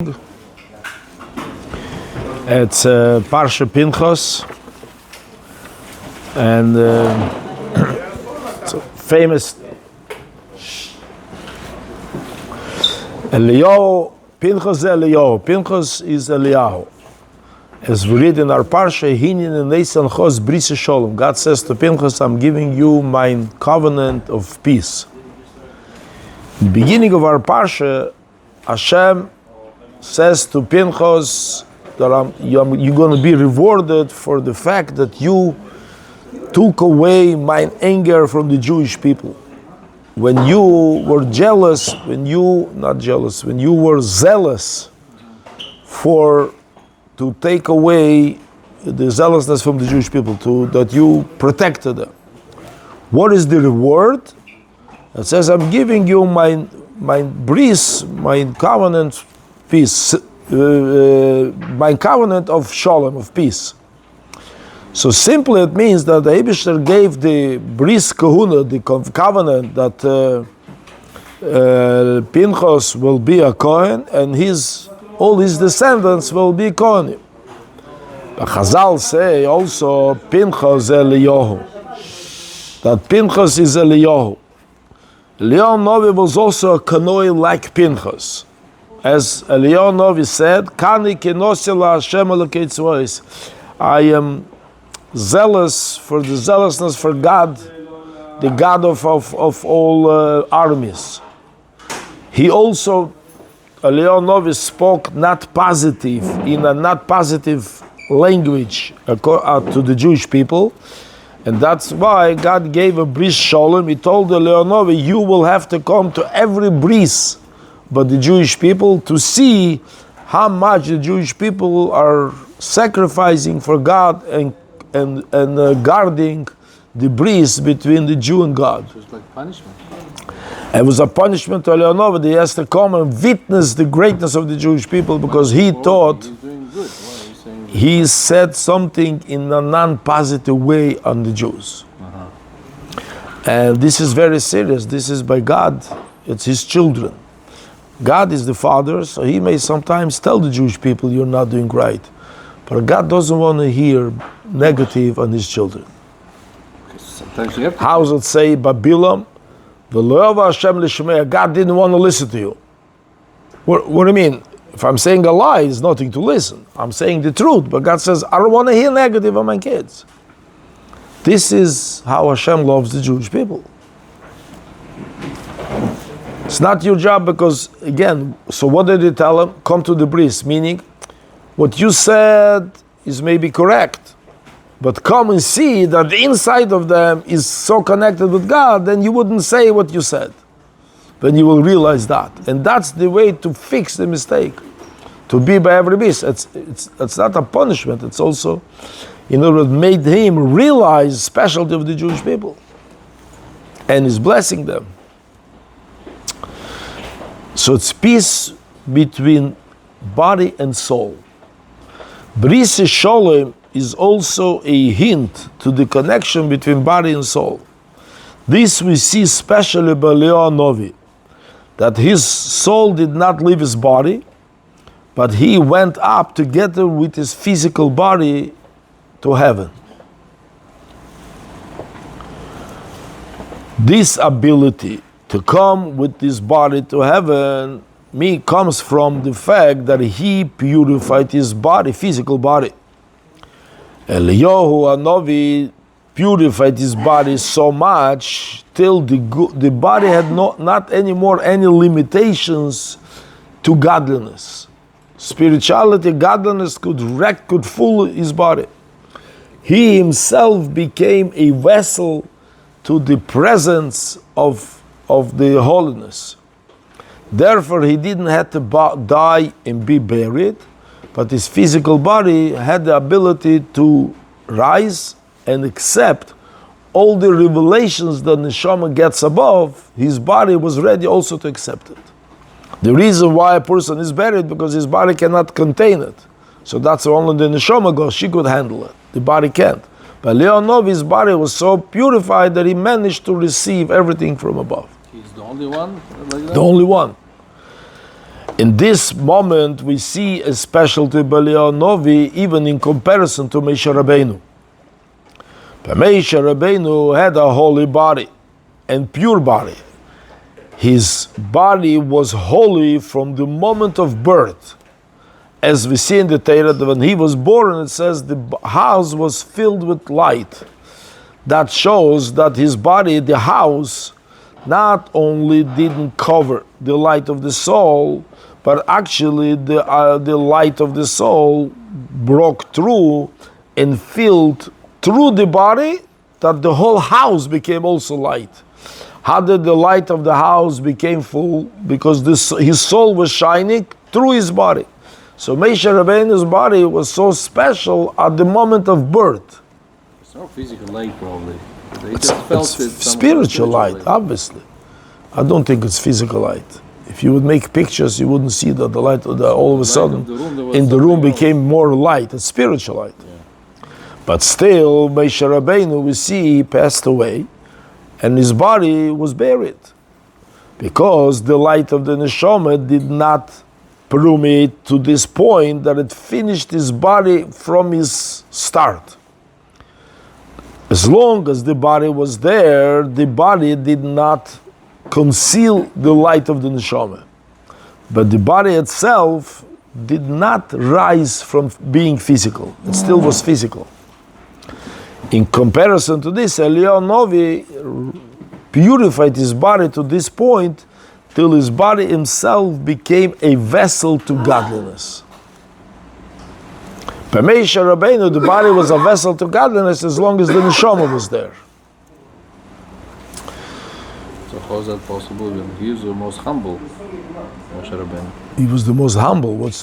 It's Parshat Pinchas, and it's a famous Eliyahu. Pinchas is Eliyahu. As we read in our Parsha, God says to Pinchas, I'm giving you my covenant of peace. In the beginning of our Parsha, Hashem says to Pinchas that you're going to be rewarded for the fact that you took away my anger from the Jewish people. When you were jealous, when you were zealous to take away the zealousness from the Jewish people, that you protected them. What is the reward? It says, I'm giving you my bris, my covenant peace, my covenant of shalom, of peace. So simply it means that the Eibishter gave the bris kahuna, the covenant that Pinchas will be a Kohen and all his descendants will be Kohanim. But Chazal say also Pinchas Eliyahu, that Pinchas is Eliyahu. Eliyahu Hanavi was also a Kanoi like Pinchas. As Eliyahu Hanavi said, Kani kenosela Hashem Elokei tzvaos. I am zealous for the zealousness for God, the God of all armies. He also, Eliyahu Hanavi spoke not positive, in a not positive language to the Jewish people. And that's why God gave a bris shalom. He told Eliyahu Hanavi, you will have to come to every bris but the Jewish people to see how much the Jewish people are sacrificing for God and guarding the bris between the Jew and God. It was like punishment. It was a punishment to Eliyahu Hanavi. He has to come and witness the greatness of the Jewish people because he thought He's doing good. Why are you saying he said something in a non-positive way on the Jews. And this is very serious. This is by God. It's his children. God is the father, so he may sometimes tell the Jewish people, you're not doing right. But God doesn't want to hear negative on his children. sometimes you have to? How does it say, Babilam, God didn't want to listen to you? What do you mean? If I'm saying a lie, it's nothing to listen. I'm saying the truth, but God says, I don't want to hear negative on my kids. This is how Hashem loves the Jewish people. It's not your job because, again, so what did he tell them? Come to the bris, meaning, what you said is maybe correct, but come and see that the inside of them is so connected with God, then you wouldn't say what you said. Then you will realize that. And that's the way to fix the mistake. To be by every bris. It's not a punishment, it's also, it made him realize the specialty of the Jewish people. And is blessing them. So it's peace between body and soul. Bris Shalom is also a hint to the connection between body and soul. This we see especially by Eliyahu Hanavi, that his soul did not leave his body, but he went up together with his physical body to heaven. This ability to come with this body to heaven comes from the fact that he purified his body, physical body. Eliyahu Hanavi purified his body so much till the body had not anymore any limitations to godliness. Spirituality, godliness could fool his body. He himself became a vessel to the presence of the holiness. Therefore, he didn't have to die and be buried, but his physical body had the ability to rise and accept all the revelations that Neshama gets above. His body was ready also to accept it. The reason why a person is buried, because his body cannot contain it. So that's only the Neshama goes, she could handle it. The body can't. But Eliyahu Hanavi's body was so purified that he managed to receive everything from above. He's the only one like that? The only one. In this moment, we see a specialty of Eliyahu Hanavi even in comparison to Moshe Rabbeinu. But Moshe Rabbeinu had a holy body and pure body. His body was holy from the moment of birth. As we see in the Torah, that when he was born, it says the house was filled with light. That shows that his body, the house, not only didn't cover the light of the soul, but actually the light of the soul broke through and filled through the body, that the whole house became also light. How did the light of the house became full? Because his soul was shining through his body. So Moshe Rabbeinu's body was so special at the moment of birth. It's not physical light, probably. It's spiritual light, obviously. I don't think it's physical light. If you would make pictures, you wouldn't see that the light all of a sudden in the room became more light. It's spiritual light. Yeah. But still, Moshe Rabbeinu, we see, he passed away and his body was buried because the light of the neshama did not permeate to this point that it finished his body from his start. As long as the body was there, the body did not conceal the light of the neshama. But the body itself did not rise from being physical. It still was physical. In comparison to this, Eliyahu Hanavi purified his body to this point till his body himself became a vessel to godliness. By Moshe Rabbeinu, the body was a vessel to godliness as long as the neshama was there. So how is that possible when he is the most humble, Moshe Rabbeinu? He was the most humble. What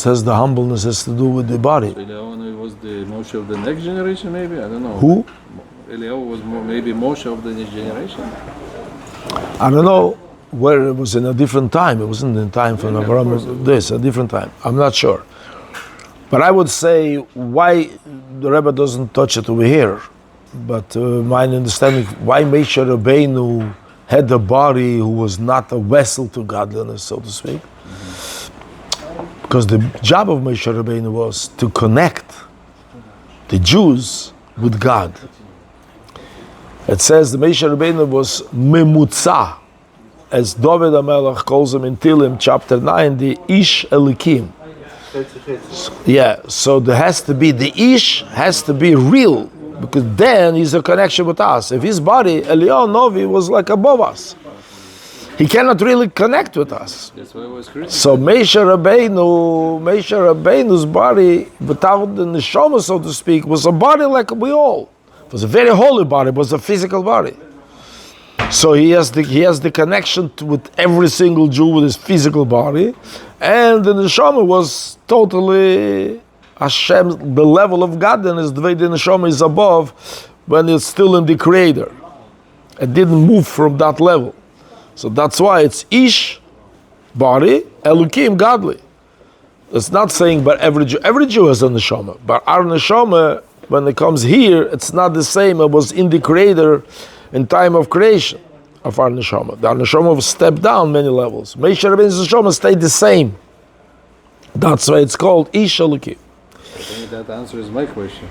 has the humbleness has to do with the body? So Eliyahu was the Moshe of the next generation, maybe? I don't know. Who? Eliyahu was maybe Moshe of the next generation? I don't know where it was in a different time. It wasn't in time from Abraham. This, a different time. I'm not sure. But I would say why the Rebbe doesn't touch it over here. But my understanding, why Moshe Rabbeinu had a body who was not a vessel to godliness, so to speak. Mm-hmm. Because the job of Moshe Rabbeinu was to connect the Jews with God. It says the Moshe Rabbeinu was memutza, as David HaMelech calls him in Tehillim chapter 9, the Ish Elikim. Yeah, so there has to be, the Ish has to be real, because then he's a connection with us. If his body, Eliyahu Hanavi, was like above us, he cannot really connect with us. That's why it was critical. So Moshe Rabbeinu's body, without the neshama, so to speak, was a body like we all. It was a very holy body, it was a physical body. So he has the connection with every single Jew with his physical body, and the neshama was totally Hashem, the level of godliness, the way the neshama is above when it's still in the Creator. It didn't move from that level. So that's why it's Ish, body, Elokim, godly. It's not saying but every Jew has a neshama. But our neshama, when it comes here, it's not the same. It was in the Creator in time of creation of our neshama. The neshama was stepped down many levels. Moshe Rabbeinu's neshama stayed the same. That's why it's called Ish Elokim. I think that answers my question.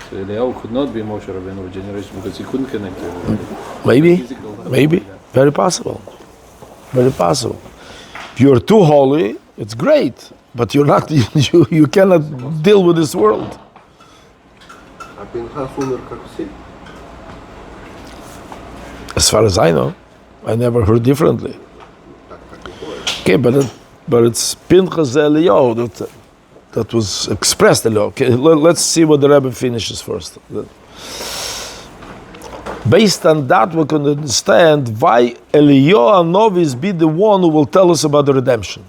So Eliyahu could not be Moshe Rabbeinu generation because he couldn't connect to everybody. Maybe. Very possible. Very possible. If you're too holy, it's great, but you're not. You cannot deal with this world. As far as I know, I never heard differently. Okay, but it's Pinchas Eliyahu that was expressed Eliyahu. Okay, let's see what the Rebbe finishes first. Based on that, we can understand why Eliyahu Hanavi be the one who will tell us about the redemption.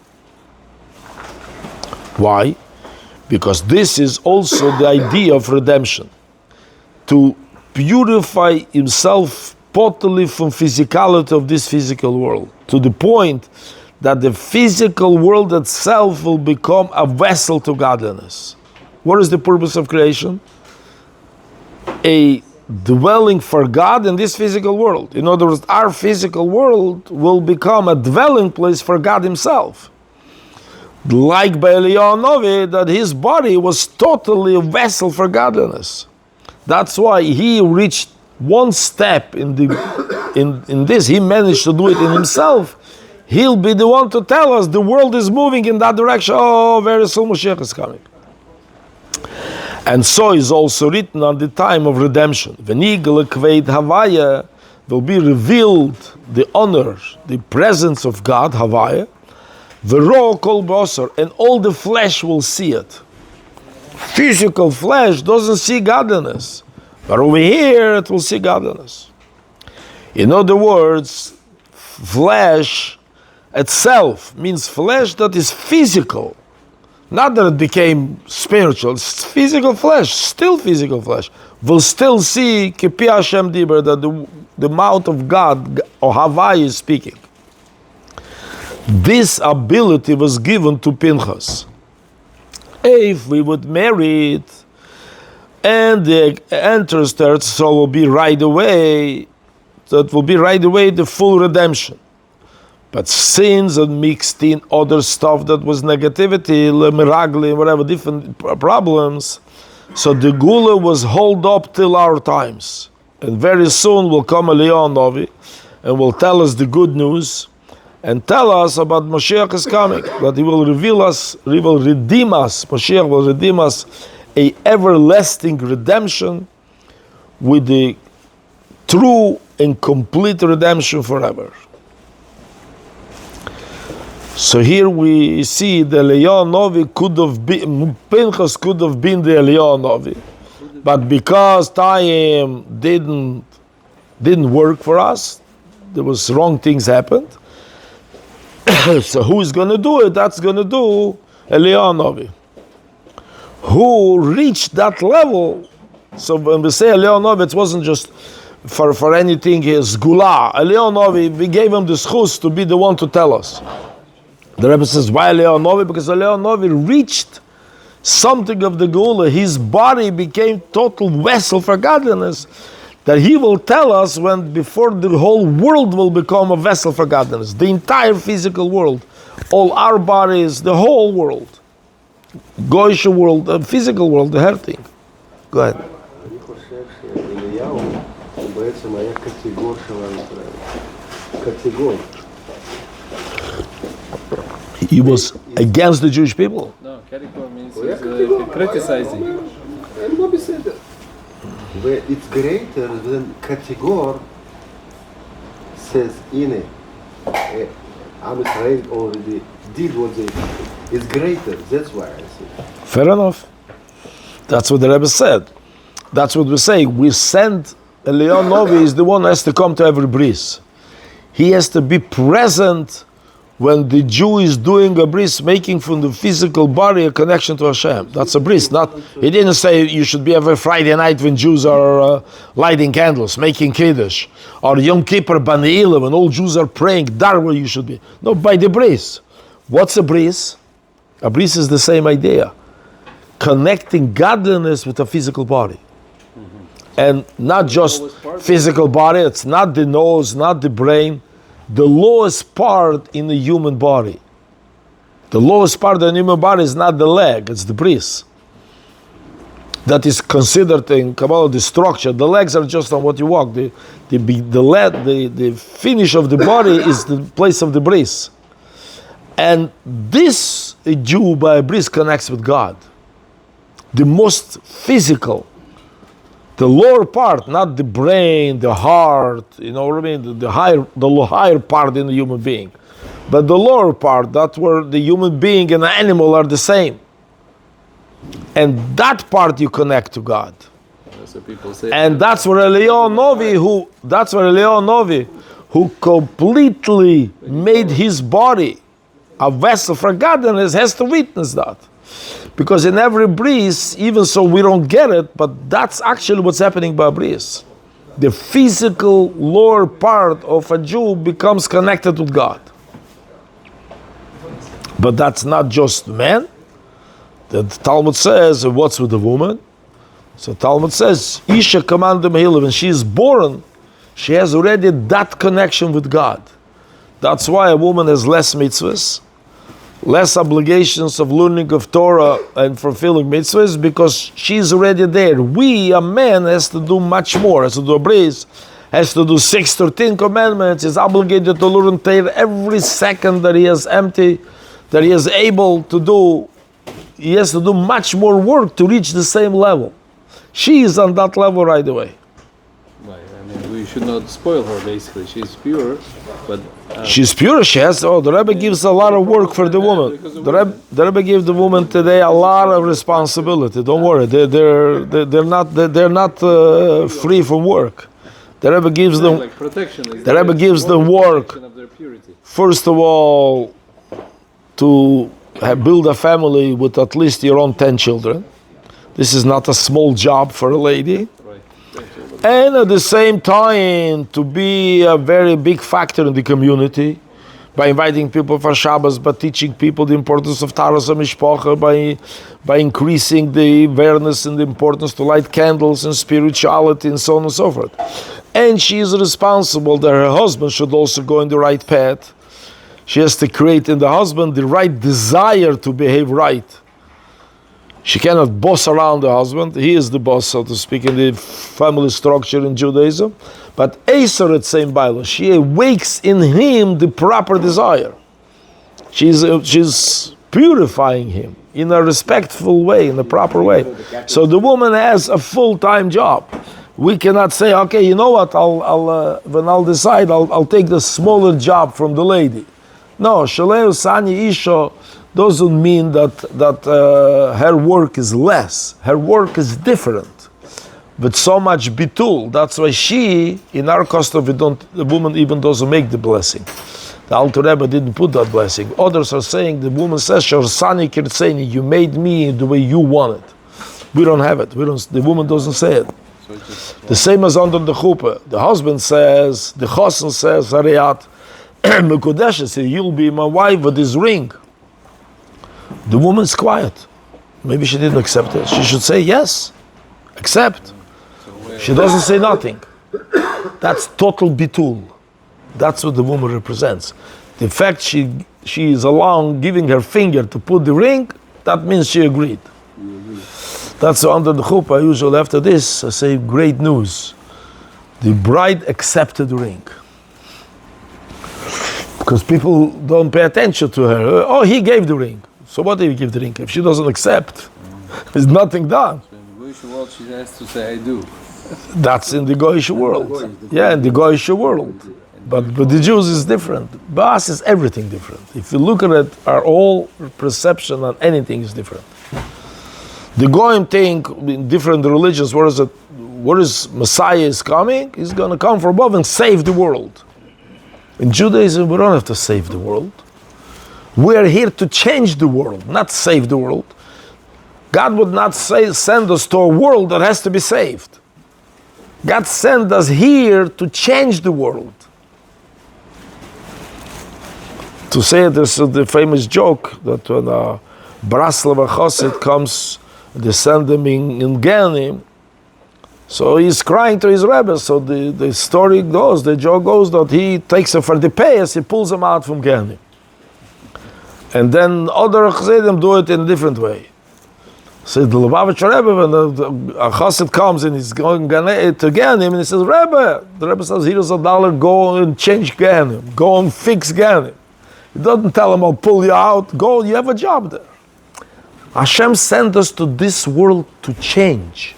Why? Because this is also the idea of redemption. To purify himself totally from physicality of this physical world, to the point that the physical world itself will become a vessel to godliness. What is the purpose of creation? A dwelling for God in this physical world. In other words, our physical world will become a dwelling place for God Himself. like by Eliyahu Hanavi, that his body was totally a vessel for godliness. That's why he reached one step in this. He managed to do it in himself. He'll be the one to tell us the world is moving in that direction. Oh, very soon Moshiach is coming. And so is also written on the time of redemption. V'nigel kveid Havaya, will be revealed the honor, the presence of God, Havaya, v'ro kol b'osar, and all the flesh will see it. Physical flesh doesn't see godliness, but over here it will see godliness. In other words, flesh itself means flesh that is physical. Not that it became spiritual, it's physical flesh, still physical flesh. Will still see Kipi Hashem Diber, that the mouth of God, or Havai, is speaking. This ability was given to Pinchas. If we would marry it, and the enters there, so will be right away, that will be right away the full redemption. But sins and mixed in other stuff that was negativity, lemiragli, whatever, different problems. So the Gula was held up till our times. And very soon will come Eliyahu Hanavi and will tell us the good news and tell us about Moshiach is coming, that he will reveal us, he will redeem us, Moshiach will redeem us, a everlasting redemption with the true and complete redemption forever. So here we see the Eliyahu Hanavi could have been, Pinchas could have been the Eliyahu Hanavi, but because time didn't work for us, there was wrong things happened. So who is going to do it? That's going to do Eliyahu Hanavi, who reached that level. So when we say Eliyahu Hanavi, it wasn't just for anything. His gula. Eliyahu Hanavi, we gave him the schus to be the one to tell us. The Rebbe says, why Eliyahu Hanavi? Because Eliyahu Hanavi reached something of the Gula. His body became total vessel for godliness, that he will tell us when before the whole world will become a vessel for godliness. The entire physical world, all our bodies, the whole world, Goyish world, the physical world, the hurting. Go ahead. He was against the Jewish people. No, category means criticizing. And Bobby said that. Where it's greater than category says in it. Am Israel already did what they did. It's greater. That's why I say. Fair enough. That's what the Rebbe said. That's what we say. We send Eliyahu Hanavi is the one who has to come to every bris. He has to be present when the Jew is doing a bris, making from the physical body a connection to Hashem. That's a bris. Not, he didn't say you should be every Friday night when Jews are lighting candles, making kiddush, or Yom Kippur Bani'ila when all Jews are praying. That's where you should be. No, by the bris. What's a bris? A bris is the same idea, connecting godliness with a physical body, and not just physical body. It's not the nose, not the brain. The lowest part in the human body. The lowest part of the human body is not the leg, it's the bris. That is considered in Kabbalah the structure. The legs are just on what you walk. The finish of the body is the place of the bris. And this a Jew by a bris connects with God. The most physical. The lower part, not the brain, the heart, you know what I mean? The higher part in the human being. But the lower part, that's where the human being and the animal are the same. And that part you connect to God. That's what people say. And that's where Eliyahu Hanavi, who completely made his body a vessel for godliness, has to witness that. Because in every bris, even so we don't get it, but that's actually what's happening by bris. The physical lower part of a Jew becomes connected with God. But that's not just man. The Talmud says, what's with the woman? So Talmud says, Isha command Mehila, when she is born, she has already that connection with God. That's why a woman has less mitzvahs. less obligations of learning of Torah and fulfilling mitzvahs because she's already there. A man has to do much more, has to do a bris, has to do 6 or 10 commandments, is obligated to learn Torah every second that he is empty, that he is able to do. He has to do much more work to reach the same level. She is on that level right away. Right. I mean, we should not spoil her. Basically, she's pure, but she's pure. She has. The Rebbe gives a lot of work for the woman. The Rebbe gives the woman today a lot of responsibility. Don't worry, they're not free from work. The Rebbe gives them. Like protection. The Rebbe gives them work. Of their purity. First of all, to build a family with at least your own 10 children. This is not a small job for a lady. Right. And at the same time, to be a very big factor in the community by inviting people for Shabbos, by teaching people the importance of Taras HaMishpacha, by increasing the awareness and the importance to light candles and spirituality and so on and so forth. And she is responsible that her husband should also go in the right path. She has to create in the husband the right desire to behave right. She cannot boss around the husband. He is the boss, so to speak, in the family structure in Judaism. But Eser at same Bible, she awakes in him the proper desire. She's purifying him in a respectful way, in a proper way. So the woman has a full-time job. We cannot say, okay, you know what? When I'll decide, I'll take the smaller job from the lady. No, Shaleu Sani Isha doesn't mean that her work is less. Her work is different, but so much bitul. That's why she, in our custom, the woman even doesn't make the blessing. The Alter Rebbe didn't put that blessing. Others are saying the woman says, "Shorsani Kirtzeni, you made me the way you want it." We don't have it. The woman doesn't say it. The same as under the chuppah. The husband says, the chosen says, Hariyat. Mekodesh says, you'll be my wife with this ring. The woman's quiet. Maybe she didn't accept it. She should say yes, accept. She doesn't say nothing. That's total bitul. That's what the woman represents. The fact she is along giving her finger to put the ring, that means she agreed. That's under the chuppah. Usually after this, I say great news. The bride accepted the ring. Because people don't pay attention to her. Oh, he gave the ring. So what did he give the ring? If she doesn't accept, there's nothing done. So in the Goyish world, she has to say, I do. That's in the Goyish world. Yeah, in the Goyish world. But the Jews is different. Bas is everything different. If you look at it, our whole perception on anything is different. The Goyim think in different religions, where is Messiah is coming? He's going to come from above and save the world. In Judaism, we don't have to save the world. We are here to change the world, not save the world. God would not send us to a world that has to be saved. God sent us here to change the world. To say this, the famous joke that when a Braslava Chassid comes, they send him in Ganim. So he's crying to his Rebbe. So the story goes, the joke goes that he takes him for the payas, he pulls him out from Ganim. And then other Chassidim do it in a different way. So the Lubavitcher Rebbe, when a Chassid comes and he's going to Ganim, and he says, Rebbe, the Rebbe says, here's $1, go and change Ganim, go and fix Ganim. He doesn't tell him, I'll pull you out, go, you have a job there. Hashem sent us to this world to change.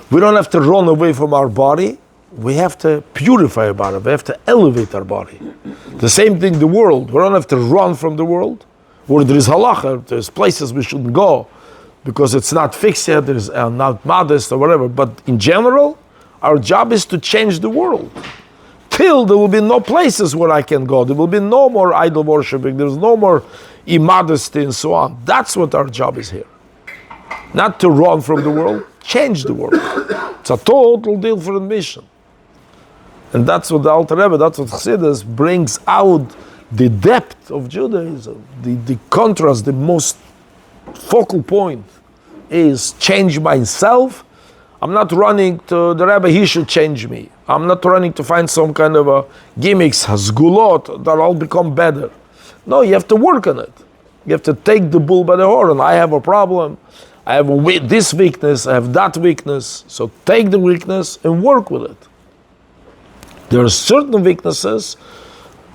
We don't have to run away from our body. We have to purify our body. We have to elevate our body. The same thing, the world. We don't have to run from the world. Where there is halacha, there's places we shouldn't go because it's not fixed yet, there's not modest or whatever. But in general, our job is to change the world. Till there will be no places where I can go. There will be no more idol worshiping. There's no more immodesty and so on. That's what our job is here. Not to run from the world, change the world. It's a total different mission. And that's what the Alter Rebbe, that's what Chassidus brings out the depth of Judaism. The contrast, the most focal point is change myself. I'm not running to the Rebbe, he should change me. I'm not running to find some kind of a gimmicks, hasgulot, that I'll become better. No, you have to work on it. You have to take the bull by the horn. I have a problem. I have this weakness. I have that weakness. So take the weakness and work with it. There are certain weaknesses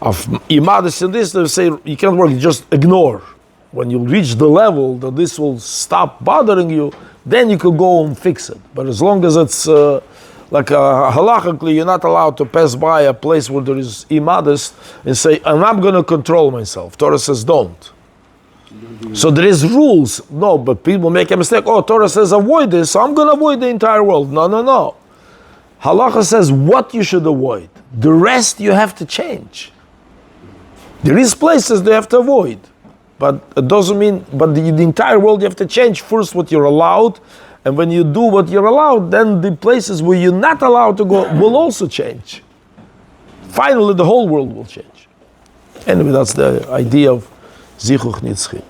of imadis and this. They say you can't work. You just ignore. When you reach the level that this will stop bothering you, then you could go and fix it. But as long as it's halachically, you're not allowed to pass by a place where there is immodest and say, and I'm going to control myself. Torah says don't. So there is rules. No, but people make a mistake. Oh, Torah says avoid this, so I'm going to avoid the entire world. No. Halacha says what you should avoid. The rest you have to change. There is places they have to avoid. But it doesn't mean, but the entire world you have to change first what you're allowed, and when you do what you're allowed, then the places where you're not allowed to go will also change. Finally, the whole world will change. Anyway, that's the idea of Zichuch Nitzchi.